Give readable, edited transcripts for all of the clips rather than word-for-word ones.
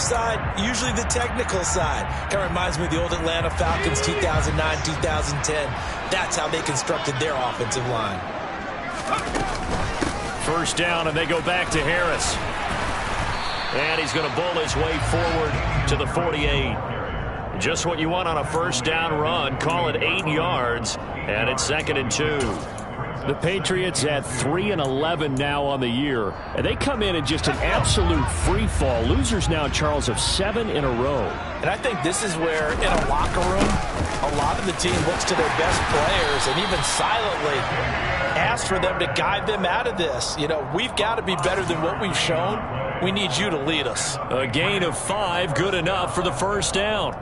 side? Usually the technical side. Kind of reminds me of the old Atlanta Falcons 2009, 2010. That's how they constructed their offensive line. First down, and they go back to Harris. And he's going to bull his way forward to the 48. Just what you want on a first down run. Call it 8 yards, and it's 2nd and 2. The Patriots at 3-11 now on the year, and they come in just an absolute free fall. Losers now, Charles, of 7 in a row. And I think this is where, in a locker room, a lot of the team looks to their best players and even silently asks for them to guide them out of this. You know, we've got to be better than what we've shown. We need you to lead us. A gain of 5, good enough for the first down.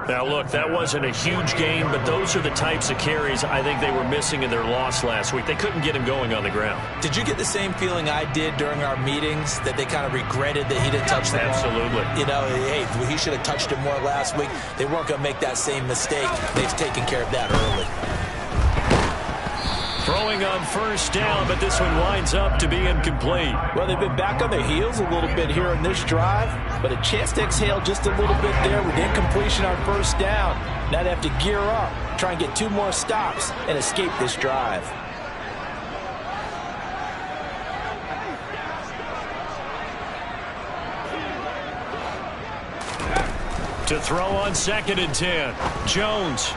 Now, look, that wasn't a huge gain, but those are the types of carries I think they were missing in their loss last week. They couldn't get him going on the ground. Did you get the same feeling I did during our meetings, that they kind of regretted that he didn't touch the ball? Absolutely. You know, hey, he should have touched it more last week. They weren't going to make that same mistake. They've taken care of that early. Throwing on first down, but this one winds up to be incomplete. Well, they've been back on their heels a little bit here in this drive, but a chance to exhale just a little bit there with incompletion on first down. Now they have to gear up, try and get 2 more stops, and escape this drive. To throw on 2nd and 10, Jones.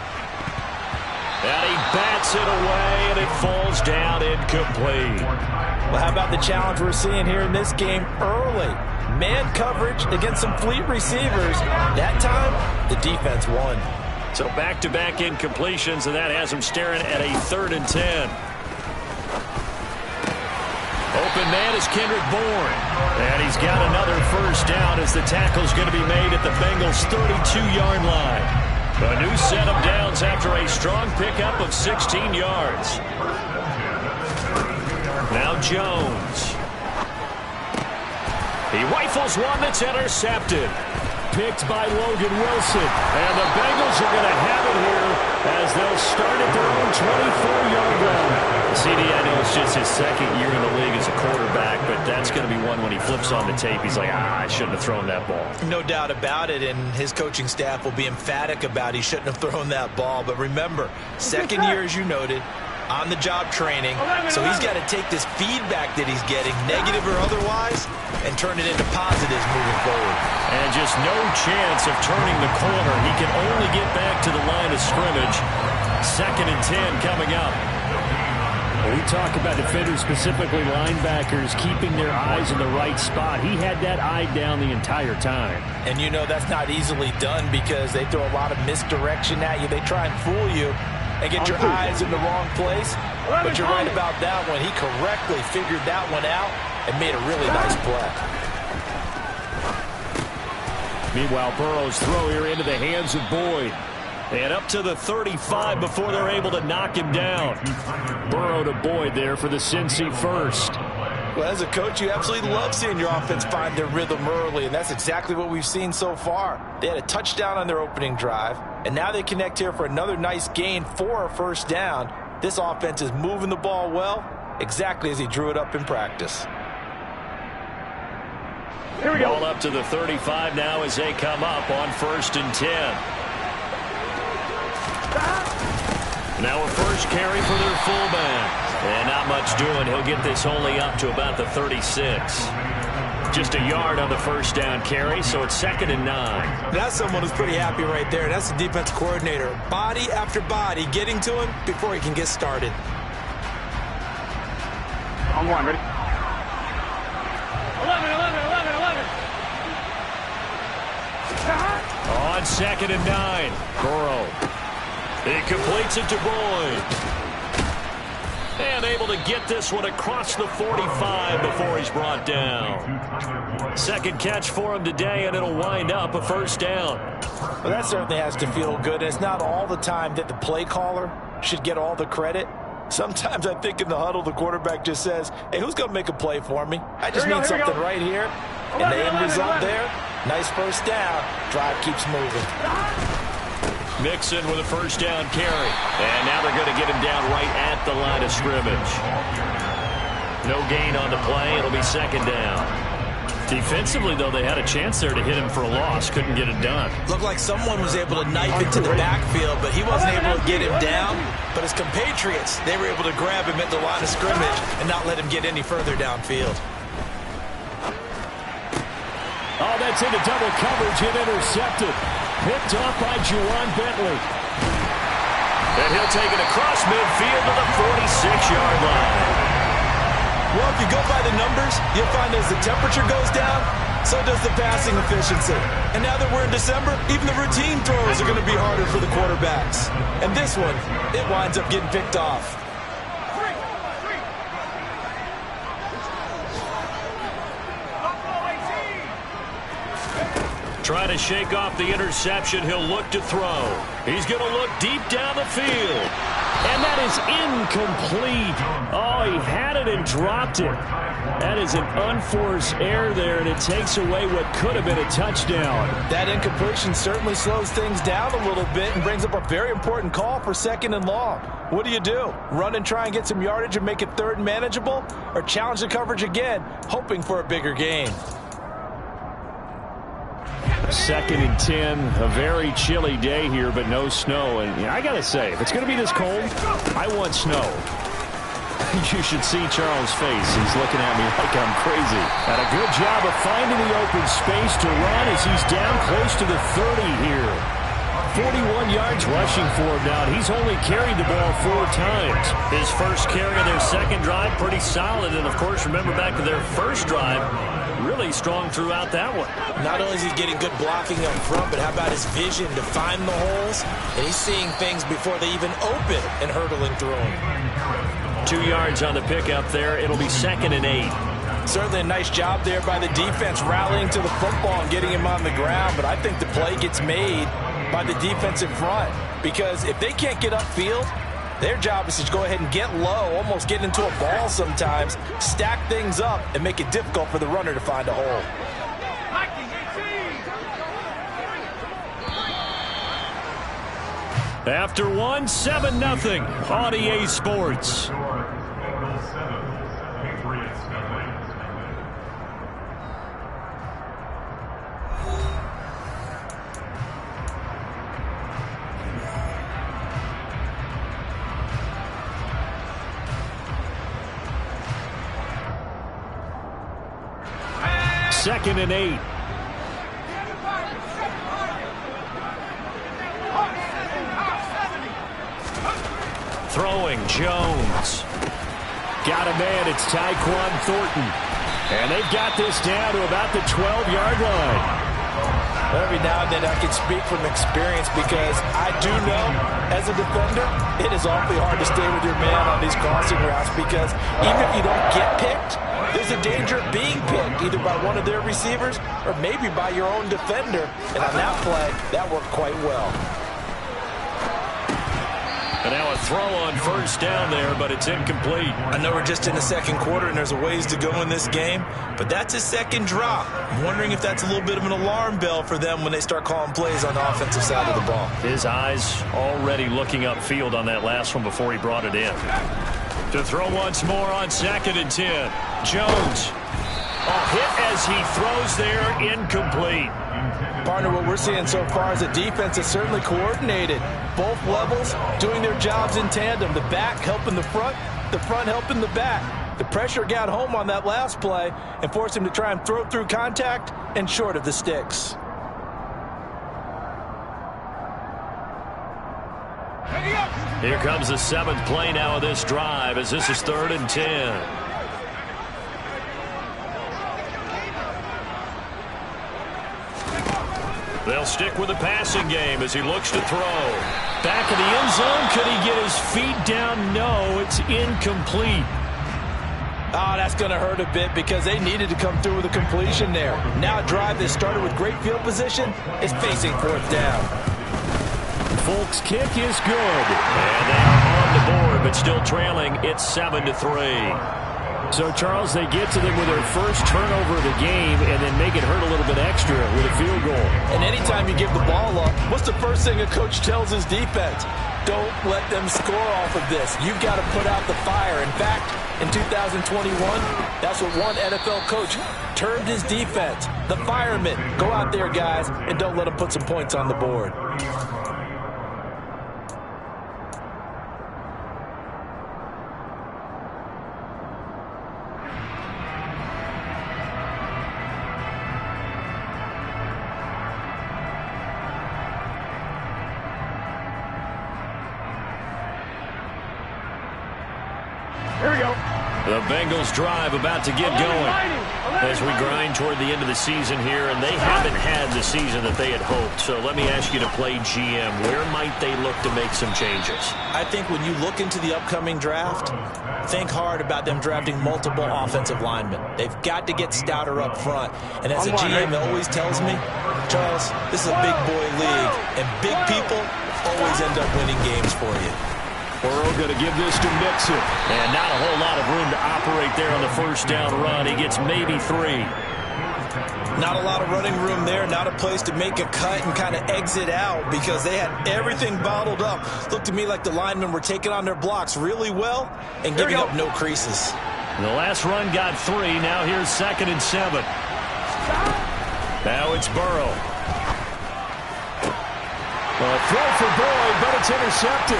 And he bats it away, and it falls down incomplete. Well, how about the challenge we're seeing here in this game early? Man coverage against some fleet receivers. That time, the defense won. So back-to-back incompletions, and that has him staring at a 3rd and 10. Open man is Kendrick Bourne. And he's got another first down as the tackle's going to be made at the Bengals' 32-yard line. A new set of downs after a strong pickup of 16 yards. Now Jones. He rifles one that's intercepted. Picked by Logan Wilson. And the Bengals are going to have it here as they'll start at their own 24-yard line. CD, I know it's just his 2nd year in the league as a quarterback, but that's going to be one when he flips on the tape. He's like, I shouldn't have thrown that ball. No doubt about it, and his coaching staff will be emphatic about he shouldn't have thrown that ball. But remember, 2nd year, as you noted, on-the-job training, so he's got to take this feedback that he's getting, negative or otherwise, and turn it into positives moving forward. And just no chance of turning the corner. He can only get back to the line of scrimmage. 2nd and 10 coming up. We talk about defenders, specifically linebackers, keeping their eyes in the right spot. He had that eye down the entire time. And you know that's not easily done because they throw a lot of misdirection at you. They try and fool you and get your eyes in the wrong place. But you're right about that one. He correctly figured that one out and made a really nice play. Meanwhile, Burrow's throw here into the hands of Boyd. And up to the 35 before they're able to knock him down. Burrow to Boyd there for the Cincy first. Well, as a coach, you absolutely love seeing your offense find their rhythm early, and that's exactly what we've seen so far. They had a touchdown on their opening drive, and now they connect here for another nice gain for a first down. This offense is moving the ball well, exactly as he drew it up in practice. Here we go. Ball up to the 35 now as they come up on 1st and 10. Now a first carry for their fullback. And not much doing. He'll get this only up to about the 36. Just a yard on the first down carry, so it's 2nd and 9. That's someone who's pretty happy right there. That's the defense coordinator. Body after body getting to him before he can get started. On 1, ready? 11. On 2nd and 9. Burrow. He completes it to Boyd. And able to get this one across the 45 before he's brought down. Second catch for him today, and it'll wind up a first down. Well, that certainly has to feel good. It's not all the time that the play caller should get all the credit. Sometimes I think in the huddle, the quarterback just says, hey, who's going to make a play for me? I just need something right here. And the end result there, nice first down. Drive keeps moving. Mixon with a first down carry. And now they're going to get him down right at the line of scrimmage. No gain on the play. It'll be 2nd down. Defensively, though, they had a chance there to hit him for a loss. Couldn't get it done. Looked like someone was able to knife into the backfield, but he wasn't able to get him down. But his compatriots, they were able to grab him at the line of scrimmage and not let him get any further downfield. Oh, that's into double coverage and intercepted. Picked off by Juwan Bentley. And he'll take it across midfield to the 46-yard line. Well, if you go by the numbers, you'll find as the temperature goes down, so does the passing efficiency. And now that we're in December, even the routine throws are going to be harder for the quarterbacks. And this one, it winds up getting picked off. Trying to shake off the interception, he'll look to throw. He's going to look deep down the field. And that is incomplete. Oh, he had it and dropped it. That is an unforced error there, and it takes away what could have been a touchdown. That incompletion certainly slows things down a little bit and brings up a very important call for 2nd and long. What do? Run and try and get some yardage and make it 3rd and manageable? Or challenge the coverage again, hoping for a bigger gain? 2nd and 10, a very chilly day here, but no snow. And I got to say, if it's going to be this cold, I want snow. You should see Charles' face. He's looking at me like I'm crazy. And a good job of finding the open space to run as he's down close to the 30 here. 41 yards rushing for him now. He's only carried the ball 4 times. His first carry of their second drive, pretty solid. And, of course, remember back to their first drive, really strong throughout that one. Not only is he getting good blocking up front, but how about his vision to find the holes? And he's seeing things before they even open and hurtling through them. 2 yards on the pickup there. It'll be 2nd and 8. Certainly a nice job there by the defense rallying to the football and getting him on the ground. But I think the play gets made by the defensive front, because if they can't get upfield, their job is to go ahead and get low, almost get into a ball sometimes, stack things up, and make it difficult for the runner to find a hole. After one, 7-0 on EA Sports. Second and 8. Throwing, Jones. Got a man, it's Tyquan Thornton. And they've got this down to about the 12-yard line. Every now and then I can speak from experience, because I do know, as a defender, it is awfully hard to stay with your man on these crossing routes, because even if you don't get picked, there's a danger of being picked, either by one of their receivers or maybe by your own defender. And on that play, that worked quite well. And now a throw on first down there, but it's incomplete. I know we're just in the second quarter and there's a ways to go in this game, but that's a second drop. I'm wondering if that's a little bit of an alarm bell for them when they start calling plays on the offensive side of the ball. His eyes already looking upfield on that last one before he brought it in. To throw once more on 2nd and 10. Jones. A hit as he throws there, incomplete. Partner, what we're seeing so far is a defense that's certainly coordinated. Both levels doing their jobs in tandem. The back helping the front helping the back. The pressure got home on that last play and forced him to try and throw through contact and short of the sticks. Here comes the 7th play now of this drive, as this is 3rd and 10. They'll stick with the passing game as he looks to throw. Back in the end zone. Could he get his feet down? No, it's incomplete. Oh, that's going to hurt a bit, because they needed to come through with a completion there. Now a drive that started with great field position is facing 4th down. Folks' kick is good. And they are on the board, but still trailing. It's 7-3. So, Charles, they get to them with their first turnover of the game and then make it hurt a little bit extra with a field goal. And anytime you give the ball up, what's the first thing a coach tells his defense? Don't let them score off of this. You've got to put out the fire. In fact, in 2021, that's what one NFL coach termed his defense. The firemen. Go out there, guys, and don't let them put some points on the board. The Bengals drive about to get going as we grind toward the end of the season here, and they haven't had the season that they had hoped. So let me ask you to play GM. Where might they look to make some changes? I think when you look into the upcoming draft, think hard about them drafting multiple offensive linemen. They've got to get stouter up front. And as a GM always tells me, Charles, this is a big boy league, and big people always end up winning games for you. Burrow going to give this to Mixon. And not a whole lot of room to operate there on the first down run. He gets maybe 3. Not a lot of running room there. Not a place to make a cut and kind of exit out because they had everything bottled up. Looked to me like the linemen were taking on their blocks really well and giving up no creases. The last run got 3. Now here's 2nd and 7. Now it's Burrow. A throw for Boyd, but it's intercepted.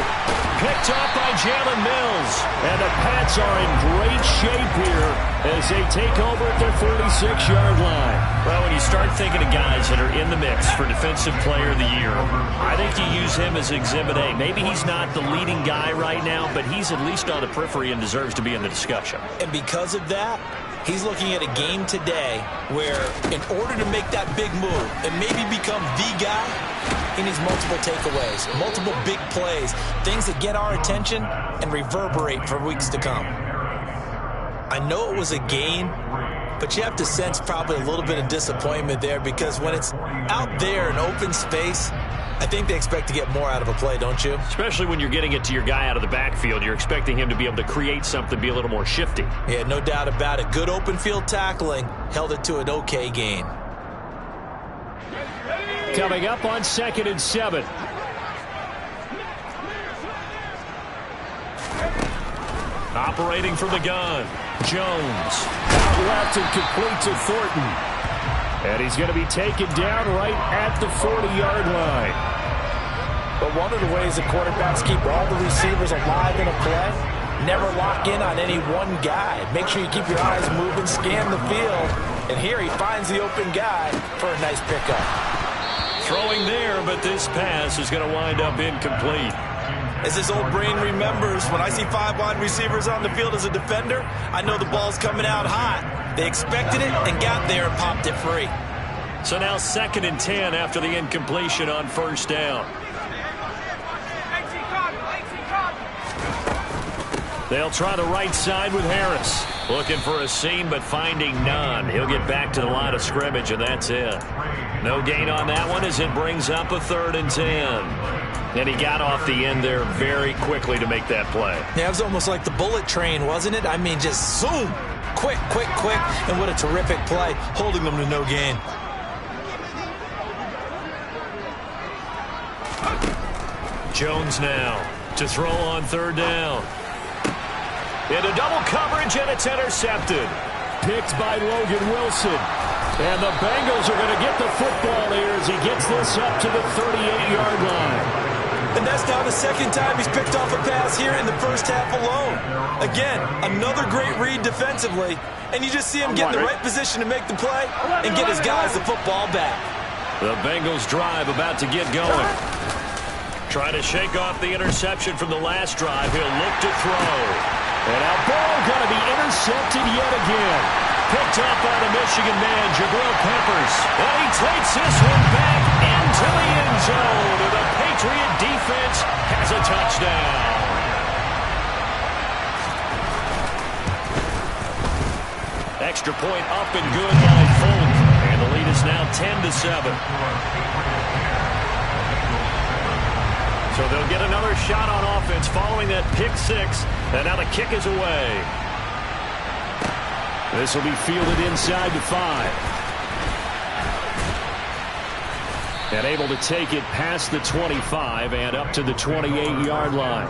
Picked off by Jalen Mills. And the Pats are in great shape here as they take over at their 46-yard line. Well, when you start thinking of guys that are in the mix for Defensive Player of the Year, I think you use him as Exhibit A. Maybe he's not the leading guy right now, but he's at least on the periphery and deserves to be in the discussion. And because of that, he's looking at a game today where in order to make that big move and maybe become the guy, he needs multiple takeaways, multiple big plays, things that get our attention and reverberate for weeks to come. I know it was a gain, but you have to sense probably a little bit of disappointment there because when it's out there in open space, I think they expect to get more out of a play, don't you? Especially when you're getting it to your guy out of the backfield. You're expecting him to be able to create something, be a little more shifty. Yeah, no doubt about it. Good open field tackling held it to an okay gain. Coming up on 2nd and 7. Operating from the gun, Jones. Out left and complete to Thornton. And he's going to be taken down right at the 40-yard line. But one of the ways the quarterbacks keep all the receivers alive in a play, never lock in on any one guy. Make sure you keep your eyes moving, scan the field. And here he finds the open guy for a nice pickup. Throwing there, but this pass is going to wind up incomplete. As his old brain remembers, when I see 5 wide receivers on the field as a defender, I know the ball's coming out hot. They expected it and got there and popped it free. So now 2nd and 10 after the incompletion on first down. They'll try the right side with Harris. Looking for a seam, but finding none. He'll get back to the line of scrimmage, and that's it. No gain on that one as it brings up a 3rd and 10. And he got off the end there very quickly to make that play. Yeah, it was almost like the bullet train, wasn't it? I mean, just zoom. Quick, quick, quick. And what a terrific play, holding them to no gain. Jones now to throw on 3rd down. Into double coverage, and it's intercepted. Picked by Logan Wilson. And the Bengals are going to get the football here as he gets this up to the 38-yard line. And that's now the 2nd time he's picked off a pass here in the first half alone. Again, another great read defensively, and you just see him get in the right position to make the play and get his guys the football back. The Bengals drive about to get going. Trying to shake off the interception from the last drive. He'll look to throw. And now Burrow going to be intercepted yet again. Picked up by the Michigan man, Jabril Peppers. And he takes this one back into the end zone. And the Patriot defense has a touchdown. Extra point up and good by Folk. And the lead is now 10-7. So they'll get another shot on offense following that pick 6. And now the kick is away. This will be fielded inside the 5. And able to take it past the 25 and up to the 28-yard line.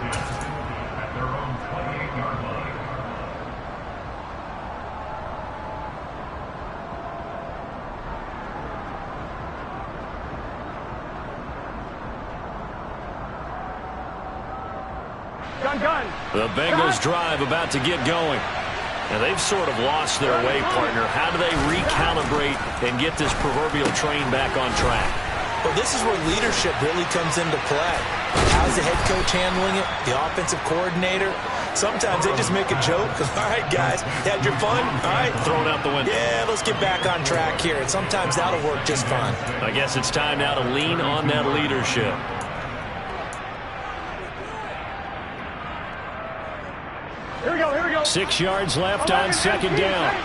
The Bengals drive about to get going. And they've sort of lost their way, partner. How do they recalibrate and get this proverbial train back on track? Well, this is where leadership really comes into play. How's the head coach handling it? The offensive coordinator? Sometimes they just make a joke. All right, guys, had your fun? All right. Throw it out the window. Yeah, let's get back on track here. And sometimes that'll work just fine. I guess it's time now to lean on that leadership. Here we go. 6 yards left on second down.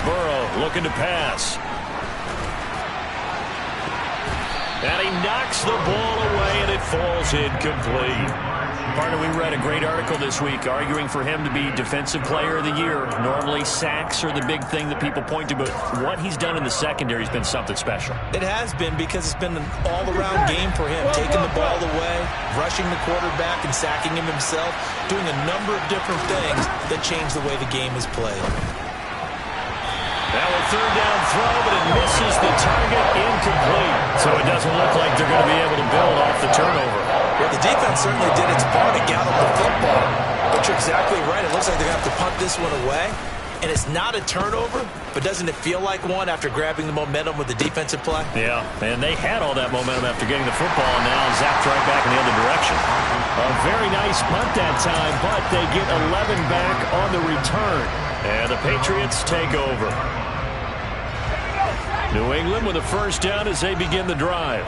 Burrow looking to pass. And he knocks the ball away, and it falls incomplete. Partner, we read a great article this week arguing for him to be Defensive Player of the Year. Normally, sacks are the big thing that people point to, but what he's done in the secondary has been something special. It has been, because it's been an all-around game for him, taking the ball away, rushing the quarterback, and sacking him himself, doing a number of different things that change the way the game is played. Now a third down throw, but it misses the target, incomplete. So it doesn't look like they're going to be able to build off the turnover. Well, the defense certainly did its part to gallop the football. But you're exactly right. It looks like they're going to have to punt this one away. And it's not a turnover, but doesn't it feel like one after grabbing the momentum with the defensive play? Yeah, and they had all that momentum after getting the football, and now zapped right back in the other direction. A very nice punt that time, but they get 11 back on the return. And the Patriots take over. New England with a first down as they begin the drive.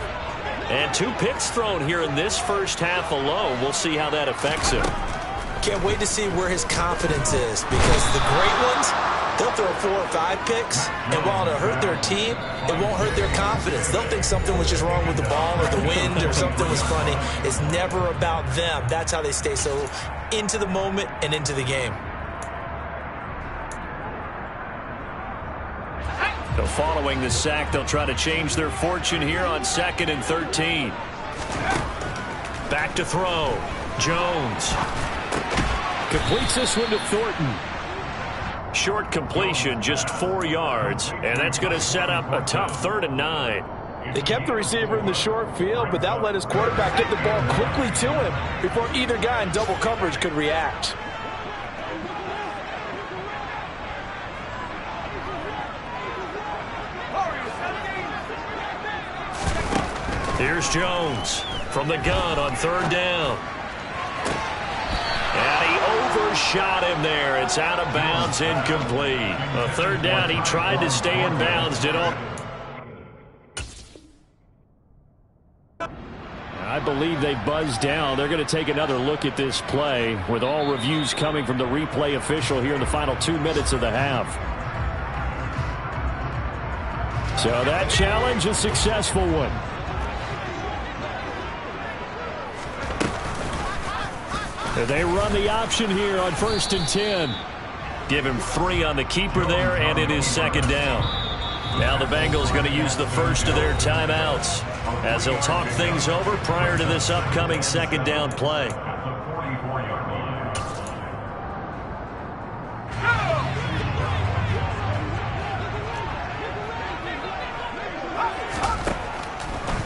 And 2 picks thrown here in this first half alone. We'll see how that affects him. Can't wait to see where his confidence is, because the great ones, they'll throw 4 or 5 picks, and while it'll hurt their team, it won't hurt their confidence. They'll think something was just wrong with the ball or the wind or something was funny. It's never about them. That's how they stay so into the moment and into the game. So following the sack, they'll try to change their fortune here on 2nd and 13. Back to throw. Jones completes this one to Thornton. Short completion, just 4 yards, and that's going to set up a tough 3rd and 9. They kept the receiver in the short field, but that let his quarterback get the ball quickly to him before either guy in double coverage could react. Here's Jones from the gun on 3rd down. And he overshot him there. It's out of bounds, incomplete. A 3rd down, he tried to stay in bounds, did all. I believe they buzzed down. They're going to take another look at this play, with all reviews coming from the replay official here in the final 2 minutes of the half. So that challenge, a successful one. They run the option here on 1st and 10. Give him 3 on the keeper there, and it is 2nd down. Now the Bengals going to use the first of their timeouts as they'll talk things over prior to this upcoming 2nd down play.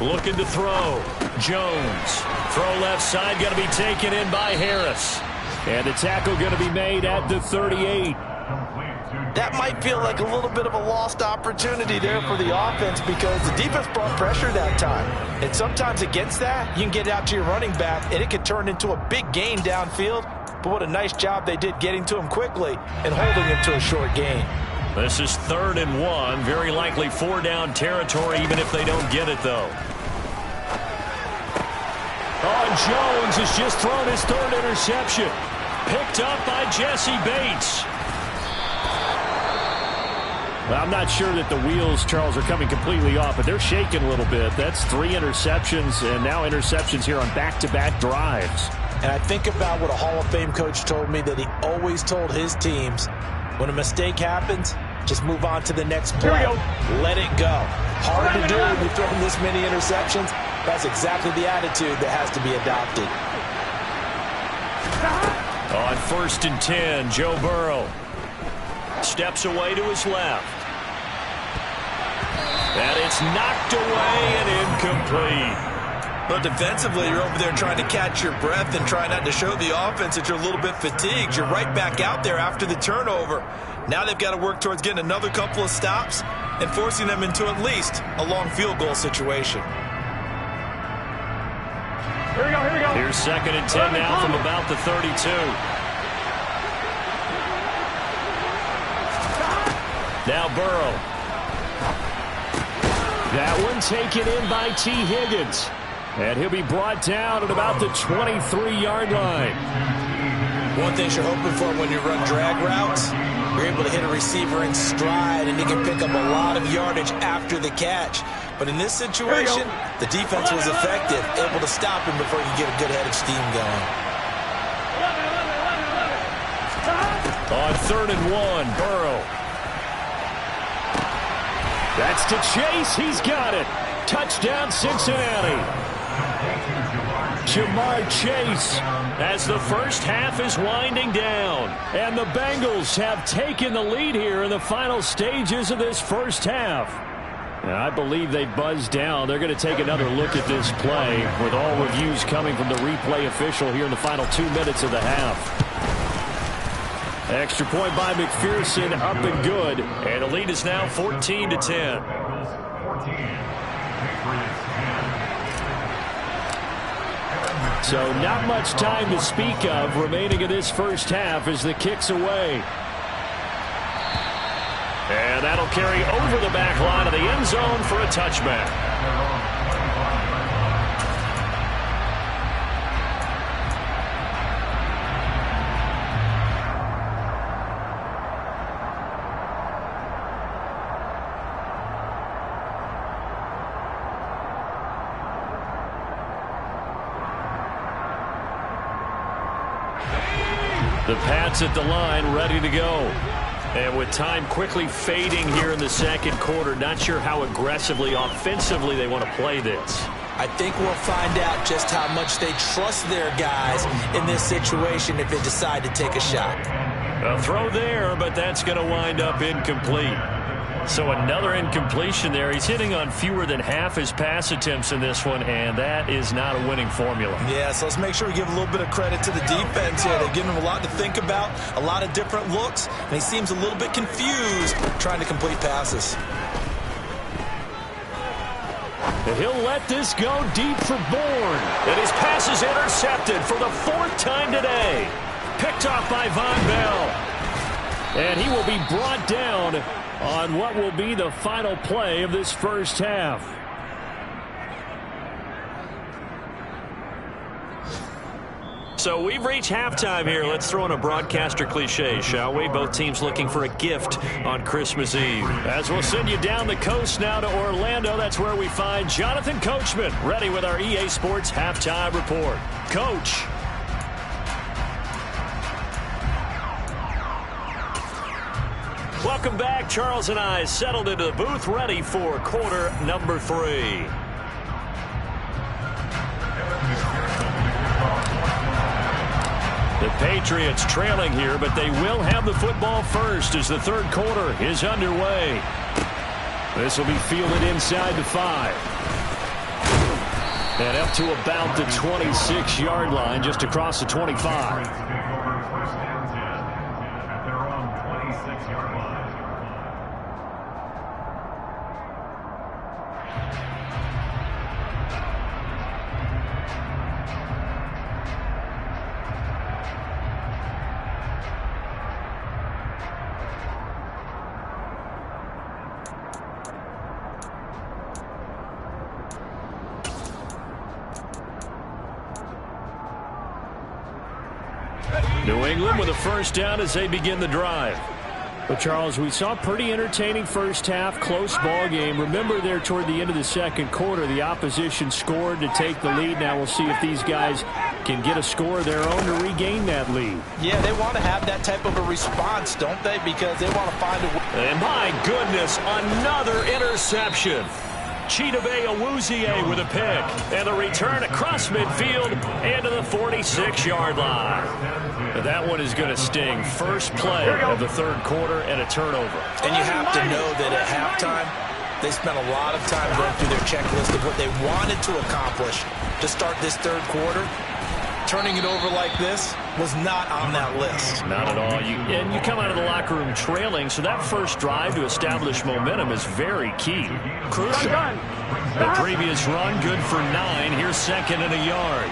Looking to throw. Jones. Throw left side, going to be taken in by Harris. And the tackle going to be made at the 38. That might feel like a little bit of a lost opportunity there for the offense, because the defense brought pressure that time. And sometimes against that, you can get out to your running back, and it could turn into a big gain downfield. But what a nice job they did getting to him quickly and holding him to a short gain. This is 3rd and 1. Very likely 4-down territory, even if they don't get it, though. Oh, and Jones has just thrown his 3rd interception. Picked up by Jesse Bates. Well, I'm not sure that the wheels, Charles, are coming completely off, but they're shaking a little bit. That's 3 interceptions, and now interceptions here on back-to-back drives. And I think about what a Hall of Fame coach told me, that he always told his teams, when a mistake happens, just move on to the next play. Let it go. Hard to do when you're throwing this many interceptions. That's exactly the attitude that has to be adopted. On 1st and 10, Joe Burrow steps away to his left. And it's knocked away and incomplete. But defensively, you're over there trying to catch your breath and try not to show the offense that you're a little bit fatigued. You're right back out there after the turnover. Now they've got to work towards getting another couple of stops and forcing them into at least a long field goal situation. Here we go, here we go. Here's 2nd and 10 now from about the 32. Now Burrow. That one taken in by T. Higgins. And he'll be brought down at about the 23-yard line. One thing you're hoping for when you run drag routes, you're able to hit a receiver in stride, and he can pick up a lot of yardage after the catch. But in this situation, the defense was effective, able to stop him before he could get a good head of steam going. On 3rd and 1, Burrow. That's to Chase. He's got it. Touchdown, Cincinnati. Jamar Chase, As the first half is winding down. and the Bengals have taken the lead here in the final stages of this first half. And I believe they buzzed down. They're going to take another look at this play with all reviews coming from the replay official here in the final 2 minutes of the half. Extra point by McPherson, up and good. And the lead is now 14-10. So not much time to speak of remaining in this first half as the kick's away. And that'll carry over the back line of the end zone for a touchback. The Pats at the line, ready to go. And with time quickly fading here in the second quarter, not sure how aggressively, offensively they want to play this. I think we'll find out just how much they trust their guys in this situation if they decide to take a shot. A throw there, but that's going to wind up incomplete. So another incompletion there. He's hitting on fewer than half his pass attempts in this one, and that is not a winning formula. Yeah, so let's make sure we give a little bit of credit to the defense here. They've given him a lot to think about, a lot of different looks, and he seems a little bit confused trying to complete passes. And he'll let this go deep for Bourne. And his pass is intercepted for the 4th time today. Picked off by Von Bell. And he will be brought down on what will be the final play of this first half. So we've reached halftime here. Let's throw in a broadcaster cliche, shall we? Both teams looking for a gift on Christmas Eve. As we'll send you down the coast now to Orlando, that's where we find Jonathan Coachman, ready with our EA Sports Halftime Report. Coach. Welcome back. Charles and I settled into the booth, ready for quarter number 3. The Patriots trailing here, but they will have the football first as the third quarter is underway. This will be fielded inside the 5. And up to about the 26-yard line, just across the 25. New England with a first down as they begin the drive. Well, Charles, we saw a pretty entertaining first half, close ball game. Remember there toward the end of the second quarter, the opposition scored to take the lead. Now we'll see if these guys can get a score of their own to regain that lead. Yeah, they want to have that type of a response, don't they? Because they want to find a way. And my goodness, another interception. Chidobe Awuzie with a pick. And the return across midfield and to the 46-yard line. That one is going to sting. First play of the third quarter and a turnover. And you have to know that at halftime, they spent a lot of time going through their checklist of what they wanted to accomplish to start this third quarter. Turning it over like this was not on that list. Not at all. And you come out of the locker room trailing, so that first drive to establish momentum is very key. Crucial. The previous run, good for 9. Here's second and a yard.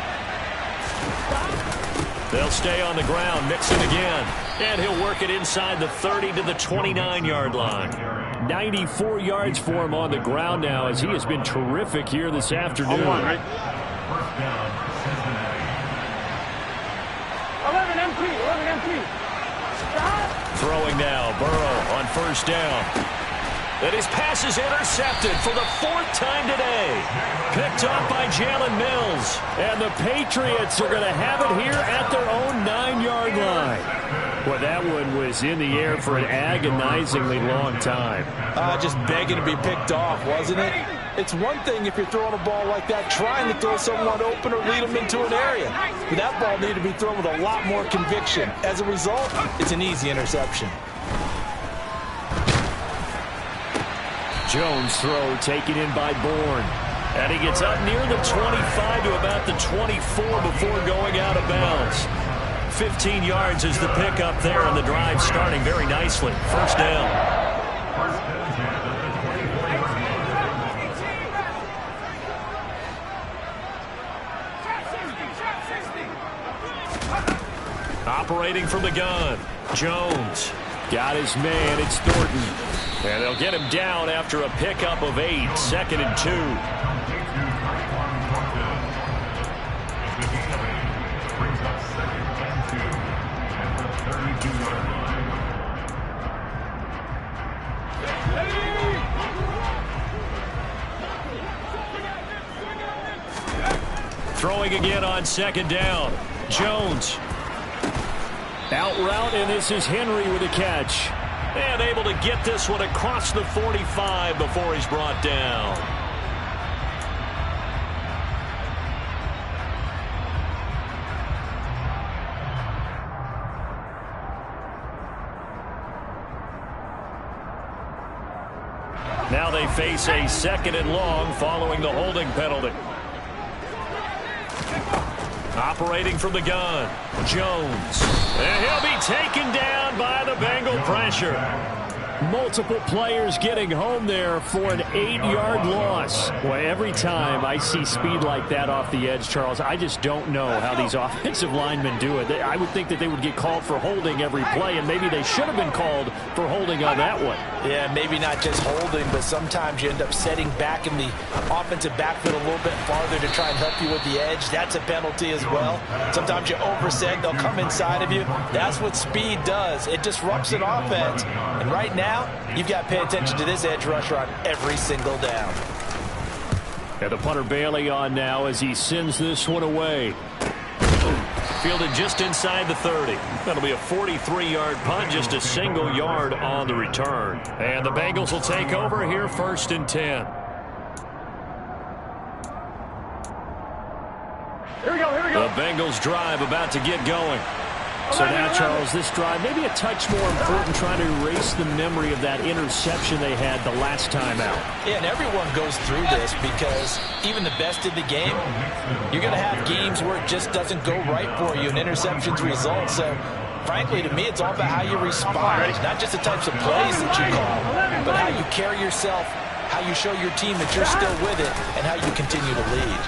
They'll stay on the ground, Mixon again. And he'll work it inside the 30 to the 29-yard line. 94 yards for him on the ground now, as he has been terrific here this afternoon. 11 empty. Throwing now, Burrow on first down. And his pass is intercepted for the 4th time today. Picked up by Jalen Mills. And the Patriots are going to have it here at their own 9-yard line. Well, that one was in the air for an agonizingly long time. Just begging to be picked off, wasn't it? It's one thing if you're throwing a ball like that, trying to throw someone open or lead them into an area. But that ball needed to be thrown with a lot more conviction. As a result, it's an easy interception. Jones throw taken in by Bourne. And he gets up near the 25 to about the 24 before going out of bounds. 15 yards is the pickup there, and the drive starting very nicely. First down. Operating from the gun, Jones. Got his man, it's Thornton. And they'll get him down after a pickup of 8, 2nd and 2. Throwing again on 2nd down. Jones. Out route, and this is Henry with a catch. And able to get this one across the 45 before he's brought down. Now they face a 2nd and long following the holding penalty. Operating from the gun, Jones. And he'll be taken down by the Bengal pressure. Multiple players getting home there for an 8-yard loss. Well, every time I see speed like that off the edge, Charles, I just don't know how these offensive linemen do it. I would think that they would get called for holding every play, and maybe they should have been called for holding on that one. Yeah, maybe not just holding, but sometimes you end up setting back in the offensive backfield a little bit farther to try and help you with the edge. That's a penalty as well. Sometimes you overset, they'll come inside of you. That's what speed does. It disrupts an offense. And right now, you've got to pay attention to this edge rusher on every single down. And the punter Bailey on now as he sends this one away. Fielded just inside the 30. That'll be a 43-yard punt, just a single yard on the return. And the Bengals will take over here 1st and 10. Here we go. The Bengals drive about to get going. So now, Charles, this drive maybe a touch more important, trying to erase the memory of that interception they had the last time out. Yeah, and everyone goes through this because even the best in the game, you're going to have games where it just doesn't go right for you and interceptions result. So, frankly, to me, it's all about how you respond, not just the types of plays that you call, but how you carry yourself, how you show your team that you're still with it, and how you continue to lead.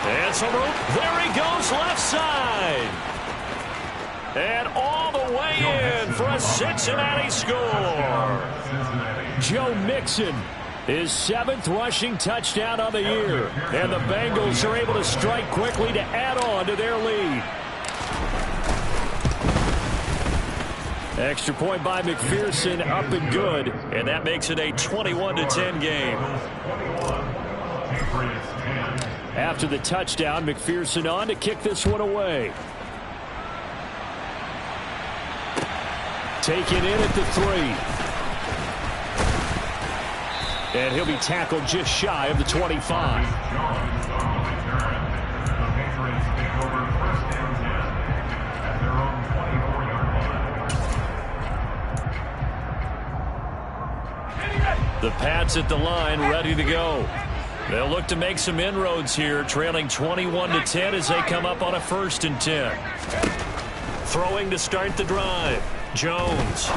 And some room. There he goes, left side. And all the way in for a Cincinnati score. Joe Mixon, his 7th rushing touchdown of the year. And the Bengals are able to strike quickly to add on to their lead. Extra point by McPherson, up and good. And that makes it a 21-10 game. After the touchdown, McPherson on to kick this one away. Taken in at the 3. And he'll be tackled just shy of the 25. The Pats at the line, ready to go. They'll look to make some inroads here, trailing 21-10 as they come up on a 1st and 10. Throwing to start the drive, Jones.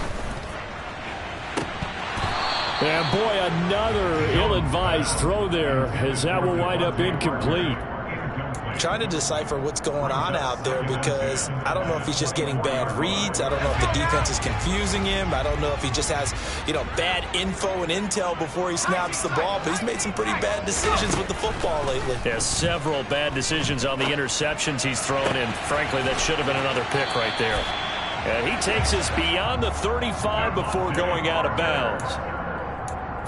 And boy, another ill-advised throw there, as that will wind up incomplete. Trying to decipher what's going on out there, because I don't know if he's just getting bad reads. I don't know if the defense is confusing him. I don't know if he just has, bad info and intel before he snaps the ball. But he's made some pretty bad decisions with the football lately. Yeah, several bad decisions on the interceptions he's thrown, and frankly, that should have been another pick right there. And he takes us beyond the 35 before going out of bounds.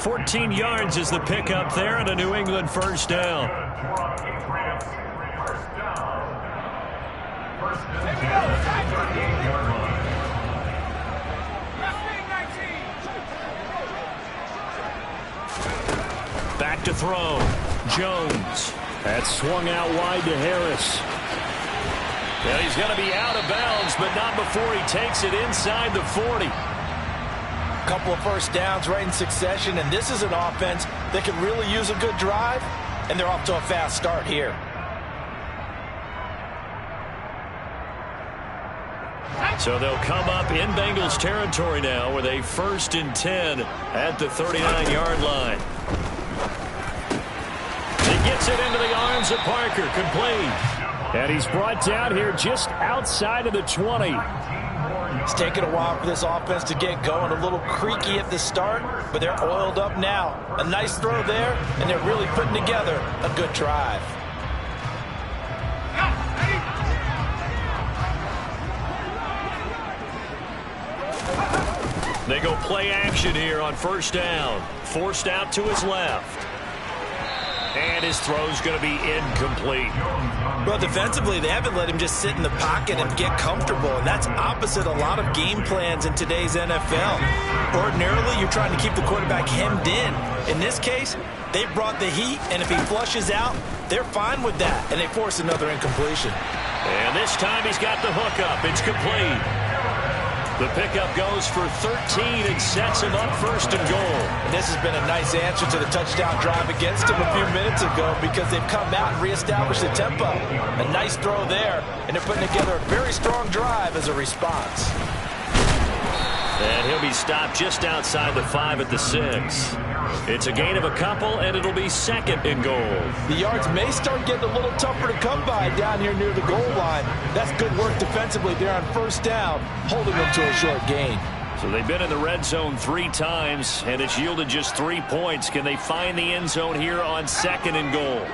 14 yards is the pickup there, and a New England 1st down. Back to throw. Jones. That swung out wide to Harris. Well, he's going to be out of bounds, but not before he takes it inside the 40. Couple of 1st downs right in succession, and this is an offense that could really use a good drive, and they're off to a fast start here. So they'll come up in Bengals territory now with a 1st and 10 at the 39-yard line. He gets it into the arms of Parker, complete. And he's brought down here just outside of the 20. It's taken a while for this offense to get going, a little creaky at the start, but they're oiled up now. A nice throw there, and they're really putting together a good drive. They go play action here on 1st down. Forced out to his left. And his throw's going to be incomplete. Well, defensively, they haven't let him just sit in the pocket and get comfortable, and that's opposite a lot of game plans in today's NFL. Ordinarily, you're trying to keep the quarterback hemmed in. In this case, they brought the heat, and if he flushes out, they're fine with that, and they force another incompletion. And this time he's got the hook up. It's complete. The pickup goes for 13 and sets him up 1st and goal. And this has been a nice answer to the touchdown drive against him a few minutes ago, because they've come out and reestablished the tempo. A nice throw there, and they're putting together a very strong drive as a response. And he'll be stopped just outside the 5 at the 6. It's a gain of a couple, and it'll be 2nd and goal. The yards may start getting a little tougher to come by down here near the goal line. That's good work defensively there on 1st down, holding them to a short gain. So they've been in the red zone 3 times, and it's yielded just 3 points. Can they find the end zone here on 2nd and goal?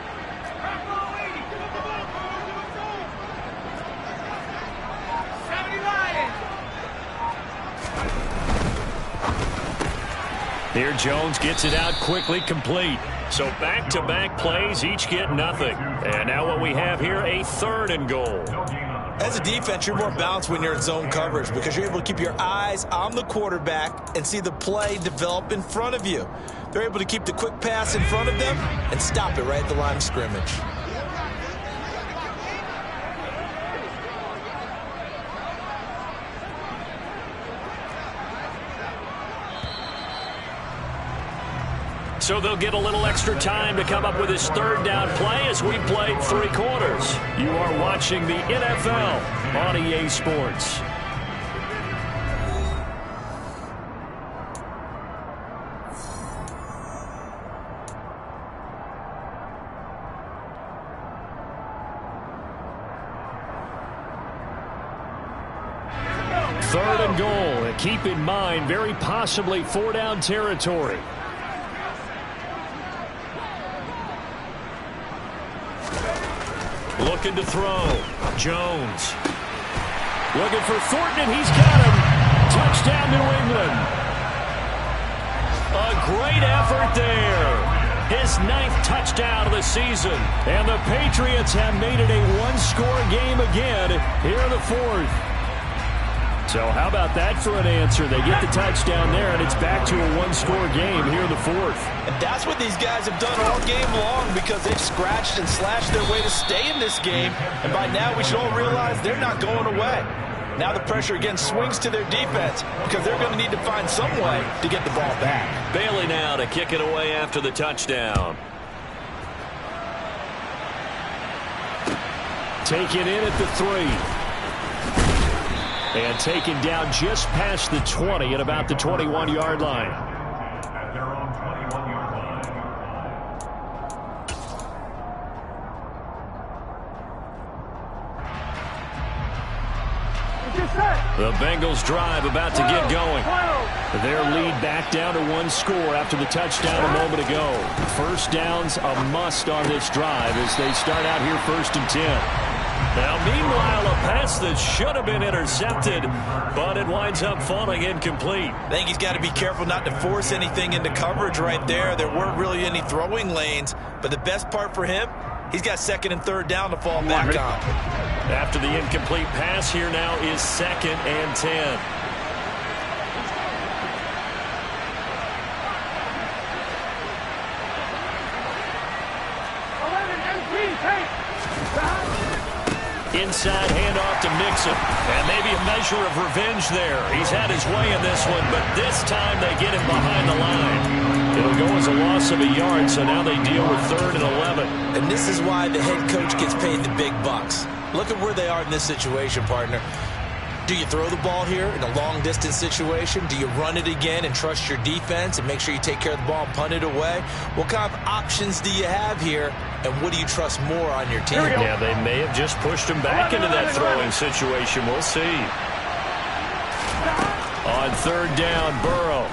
Here Jones gets it out quickly, complete. So back-to-back plays, each get nothing. And now what we have here, a 3rd and goal. As a defense, you're more balanced when you're in zone coverage, because you're able to keep your eyes on the quarterback and see the play develop in front of you. They're able to keep the quick pass in front of them and stop it right at the line of scrimmage. So they'll get a little extra time to come up with his 3rd down play as we played 3 quarters. You are watching the NFL on EA Sports. Third and goal. And keep in mind, very possibly 4-down territory. Looking to throw. Jones. Looking for Thornton, and he's got him. Touchdown, New England. A great effort there. his 9th touchdown of the season. And the Patriots have made it a one-score game again here in the 4th. So how about that for an answer? They get the touchdown there, and it's back to a one-score game here in the 4th. And that's what these guys have done all game long because they've scratched and slashed their way to stay in this game. And by now, we should all realize they're not going away. Now the pressure again swings to their defense because they're going to need to find some way to get the ball back. Bailey now to kick it away after the touchdown. Taken in at the 3. And taken down just past the 20 at about the 21-yard line. At their own 21-yard line. The Bengals drive about to get going. Their lead back down to 1 score after the touchdown a moment ago. First downs a must on this drive as they start out here 1st and 10. Now, meanwhile, a pass that should have been intercepted, but it winds up falling incomplete. I think he's got to be careful not to force anything into coverage right there. There weren't really any throwing lanes, but the best part for him, he's got 2nd and 3rd down to fall back on. After the incomplete pass, here now is 2nd and 10. Inside handoff to Mixon. And maybe a measure of revenge there. He's had his way in this one, but this time they get him behind the line. It'll go as a loss of a yard, so now they deal with 3rd and 11. And this is why the head coach gets paid the big bucks. Look at where they are in this situation, partner. Do you throw the ball here in a long-distance situation? Do you run it again and trust your defense and make sure you take care of the ball and punt it away? What kind of options do you have here, and what do you trust more on your team? Yeah, they may have just pushed him back into that throwing situation. We'll see. On 3rd down, Burrow.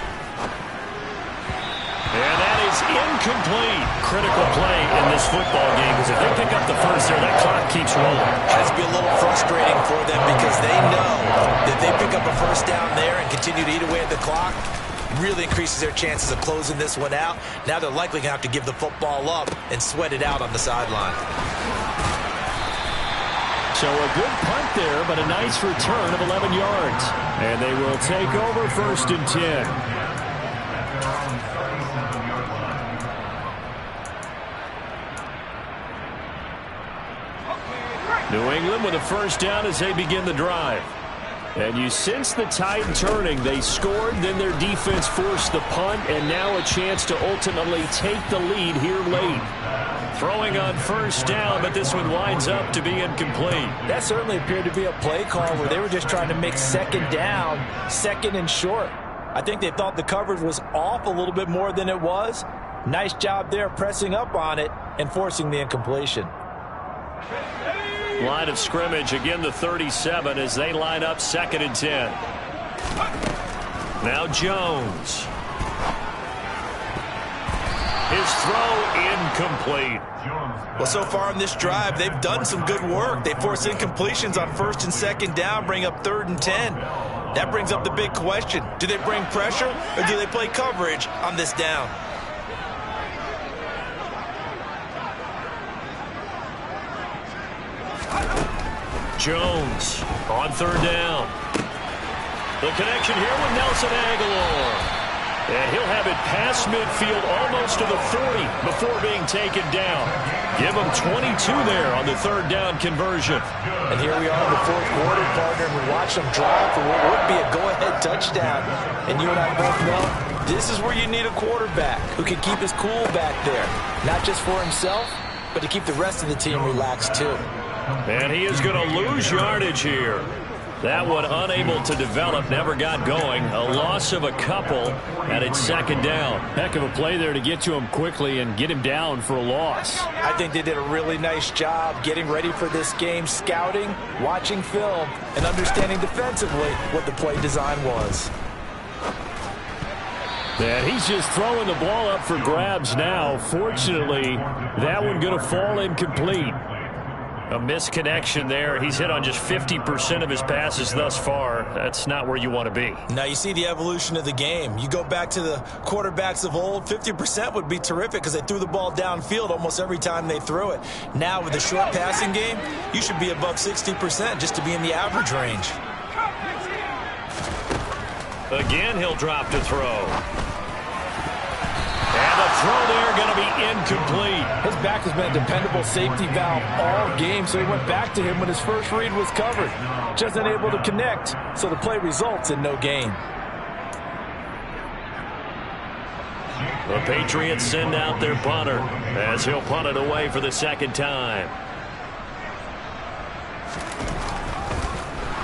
And that is incomplete. Critical play in this football game because if they pick up the first there, that clock keeps rolling. Has to be a little frustrating for them because they know that they pick up a first down there and continue to eat away at the clock, really increases their chances of closing this one out. Now they're likely going to have to give the football up and sweat it out on the sideline. So a good punt there, but a nice return of 11 yards. And they will take over 1st and 10. New England with a first down as they begin the drive. And you sense the tide turning. They scored, then their defense forced the punt, and now a chance to ultimately take the lead here late. Throwing on 1st down, but this one winds up to be incomplete. That certainly appeared to be a play call where they were just trying to make 2nd down, 2nd and short. I think they thought the coverage was off a little bit more than it was. Nice job there pressing up on it and forcing the incompletion. Line of scrimmage, again the 37 as they line up 2nd and 10. Now Jones. His throw incomplete. Well, so far in this drive, they've done some good work. They force incompletions on 1st and 2nd down, bring up 3rd and 10. That brings up the big question. Do they bring pressure or do they play coverage on this down? Jones on 3rd down. The connection here with Nelson Agholor. And he'll have it past midfield almost to the 40 before being taken down. Give him 22 there on the 3rd down conversion. And here we are in the 4th quarter, partner, and we watch them drive for what would be a go-ahead touchdown. And you and I both know this is where you need a quarterback who can keep his cool back there. Not just for himself, but to keep the rest of the team relaxed too. And he is going to lose yardage here. That one unable to develop, never got going. A loss of a couple, and it's 2nd down. Heck of a play there to get to him quickly and get him down for a loss. I think they did a really nice job getting ready for this game, scouting, watching film, and understanding defensively what the play design was. And he's just throwing the ball up for grabs now. Fortunately, that one going to fall incomplete. A misconnection there. He's hit on just 50% of his passes thus far. That's not where you want to be. Now you see the evolution of the game. You go back to the quarterbacks of old, 50% would be terrific because they threw the ball downfield almost every time they threw it. Now with the short passing game, you should be above 60% just to be in the average range. Again, he'll drop to throw. And the throw there going to be incomplete. His back has been a dependable safety valve all game, so he went back to him when his first read was covered. Just unable to connect, so the play results in no gain. The Patriots send out their punter as he'll punt it away for the second time.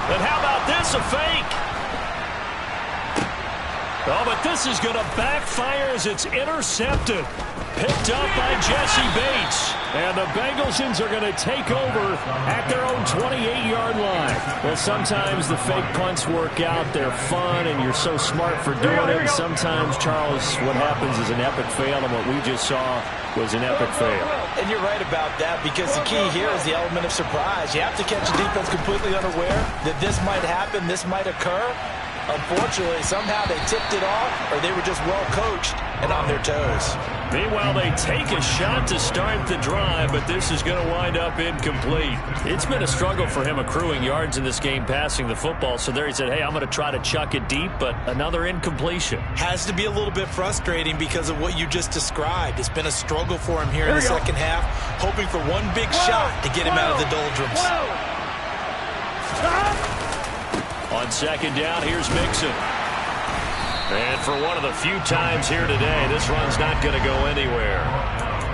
And how about this, a fake? Oh, but this is going to backfire as it's intercepted. Picked up by Jesse Bates. And the Bengals are going to take over at their own 28-yard line. Well, sometimes the fake punts work out. They're fun, and you're so smart for doing it. Sometimes, Charles, what happens is an epic fail, and what we just saw was an epic fail. And you're right about that, because the key here is the element of surprise. You have to catch a defense completely unaware that this might happen, this might occur. Unfortunately, somehow they tipped it off, or they were just well coached and on their toes. Meanwhile, they take a shot to start the drive, but this is going to wind up incomplete. It's been a struggle for him accruing yards in this game passing the football. So there he said, hey, I'm going to try to chuck it deep, but another incompletion. Has to be a little bit frustrating because of what you just described. It's been a struggle for him here in the second half, hoping for one big shot to get him out of the doldrums. On second down, here's Mixon. And for one of the few times here today, this run's not going to go anywhere.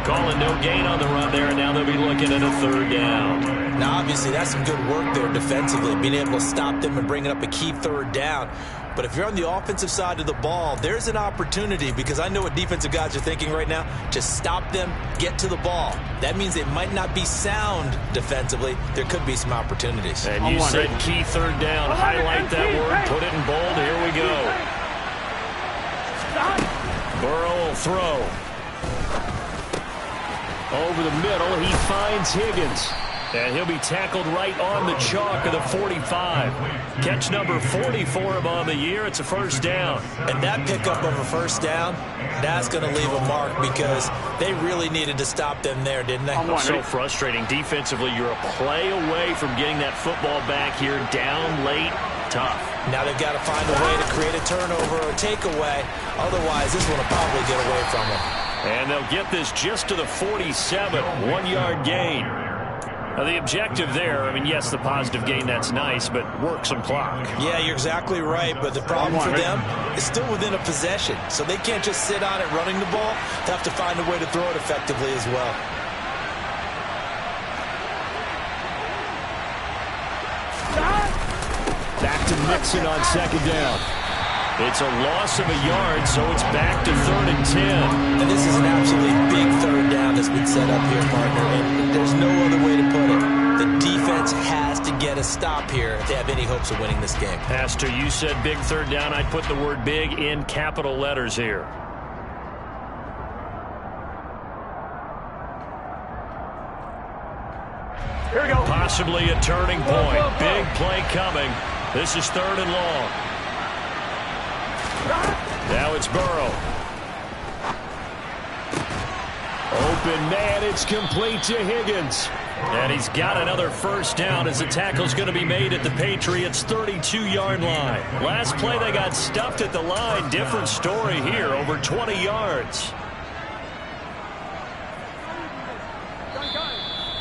Calling no gain on the run there, and now they'll be looking at a third down. Now, obviously, that's some good work there defensively, being able to stop them and bringing up a key third down. But if you're on the offensive side of the ball, there's an opportunity, because I know what defensive guys are thinking right now. Just stop them, get to the ball. That means they might not be sound defensively. There could be some opportunities. And you said key third down. Highlight that word, put it in bold. Here we go. Burrow will throw. Over the middle, he finds Higgins. And he'll be tackled right on the chalk of the 45. Catch number 40 for him on the year. It's a first down. And that pickup of a first down, that's going to leave a mark, because they really needed to stop them there, didn't they? So frustrating. Defensively, you're a play away from getting that football back here down late. Tough. Now they've got to find a way to create a turnover or takeaway. Otherwise, this one will probably get away from them. And they'll get this just to the 47. 1-yard gain. Now, the objective there, I mean, yes, the positive gain, that's nice, but work some clock. Yeah, you're exactly right, but the problem for them is still within a possession. So they can't just sit on it running the ball. They have to find a way to throw it effectively as well. Back to Mixon on second down. It's a loss of a yard, so it's back to 3rd and 10. And this is an absolutely big third down that's been set up here, partner. And there's no other way to put it. The defense has to get a stop here if they have any hopes of winning this game. Pastor, you said big third down. I'd put the word big in capital letters here. Here we go. Possibly a turning point. Big play coming. This is 3rd and long. Now it's Burrow. Open man, it's complete to Higgins. And he's got another first down as the tackle's going to be made at the Patriots' 32-yard line. Last play they got stuffed at the line. Different story here, over 20 yards.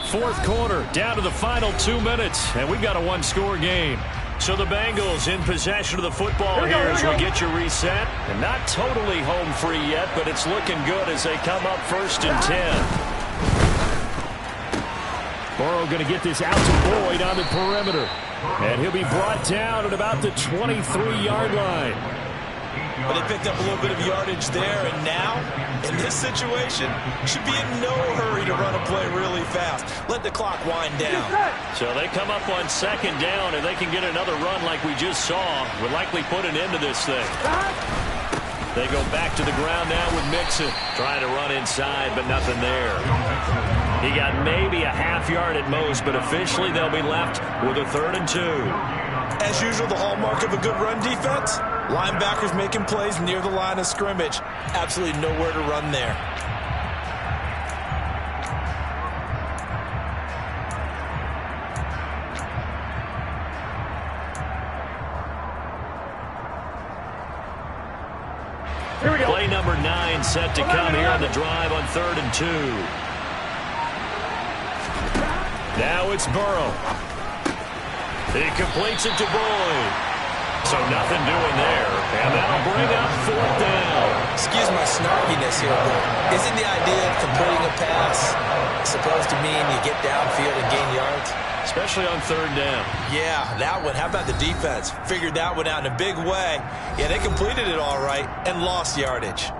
Fourth quarter, down to the final 2 minutes, and we've got a one-score game. So the Bengals in possession of the football here as we get you reset. And not totally home free yet, but it's looking good as they come up 1st and 10. Burrow going to get this out to Boyd on the perimeter. And he'll be brought down at about the 23-yard line. But they picked up a little bit of yardage there, and now, in this situation, should be in no hurry to run a play really fast. Let the clock wind down. So they come up on 2nd down, and they can get another run like we just saw. Would likely put an end to this thing. They go back to the ground now with Mixon. Trying to run inside, but nothing there. He got maybe a half yard at most, but officially they'll be left with a 3rd and 2. As usual, the hallmark of a good run defense, linebackers making plays near the line of scrimmage. Absolutely nowhere to run there. Play number 9 set to come here on the drive on 3rd and 2. Now it's Burrow. He completes it to Boyd. So nothing doing there. And that'll bring up 4th down. Excuse my snarkiness here, but isn't the idea of completing a pass supposed to mean you get downfield and gain yards? Especially on 3rd down. Yeah, that one. How about the defense? Figured that one out in a big way. Yeah, they completed it all right and lost yardage.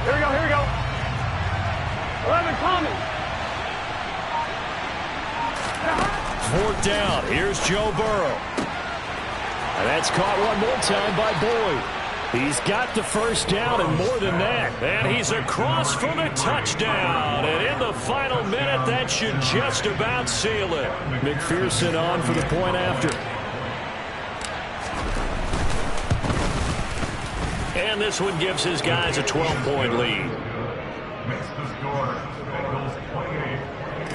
Here we go, here we go. 11 coming. 4th down. Here's Joe Burrow. And that's caught one more time by Boyd. He's got the 1st down and more than that. And he's across for the touchdown. And in the final minute, that should just about seal it. McPherson on for the point after. And this one gives his guys a 12-point lead. Makes the score. Bengals 28,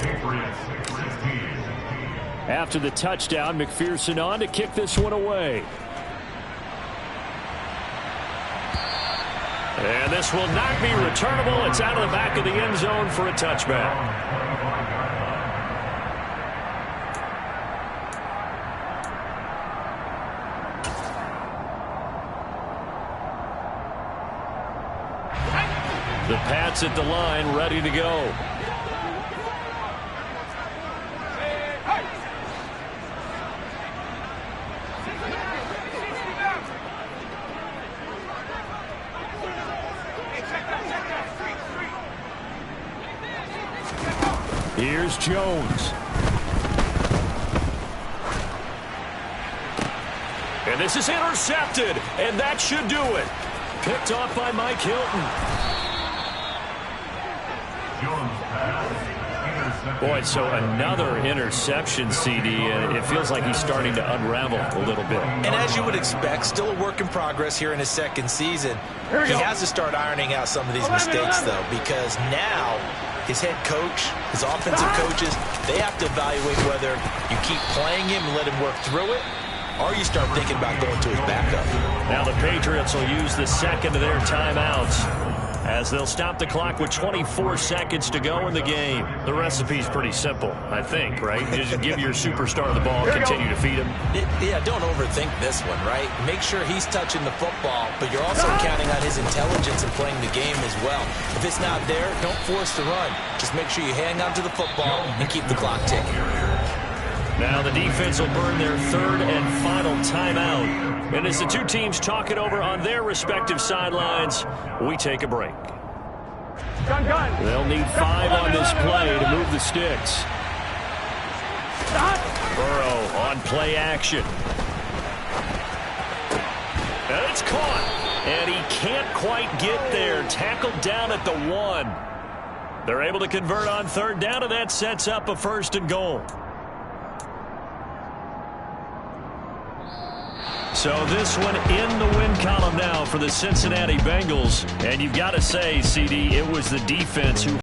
Patriots 16. After the touchdown, McPherson on to kick this one away. And this will not be returnable. It's out of the back of the end zone for a touchback. The Pats at the line, ready to go. Here's Jones. And this is intercepted, and that should do it. Picked off by Mike Hilton. Boy, so another interception, CD, and it feels like he's starting to unravel a little bit. And as you would expect, still a work in progress here in his 2nd season. He has to start ironing out some of these mistakes, though, because now his head coach, his offensive coaches, they have to evaluate whether you keep playing him and let him work through it, or you start thinking about going to his backup. Now the Patriots will use the 2nd of their timeouts as they'll stop the clock with 24 seconds to go in the game. The recipe's pretty simple, I think, right? Just give your superstar the ball, continue to feed him. Yeah, don't overthink this one, right? Make sure he's touching the football, but you're also counting on his intelligence in playing the game as well. If it's not there, don't force the run. Just make sure you hang on to the football and keep the clock ticking. Now the defense will burn their 3rd and final timeout. And as the two teams talk it over on their respective sidelines, we take a break. Gun. They'll need 5 on this play to move the sticks. Burrow on play action. And it's caught. And he can't quite get there. Tackled down at the 1. They're able to convert on 3rd down, and that sets up a 1st and goal. So this one in the win column now for the Cincinnati Bengals. And you've got to say, CD, it was the defense who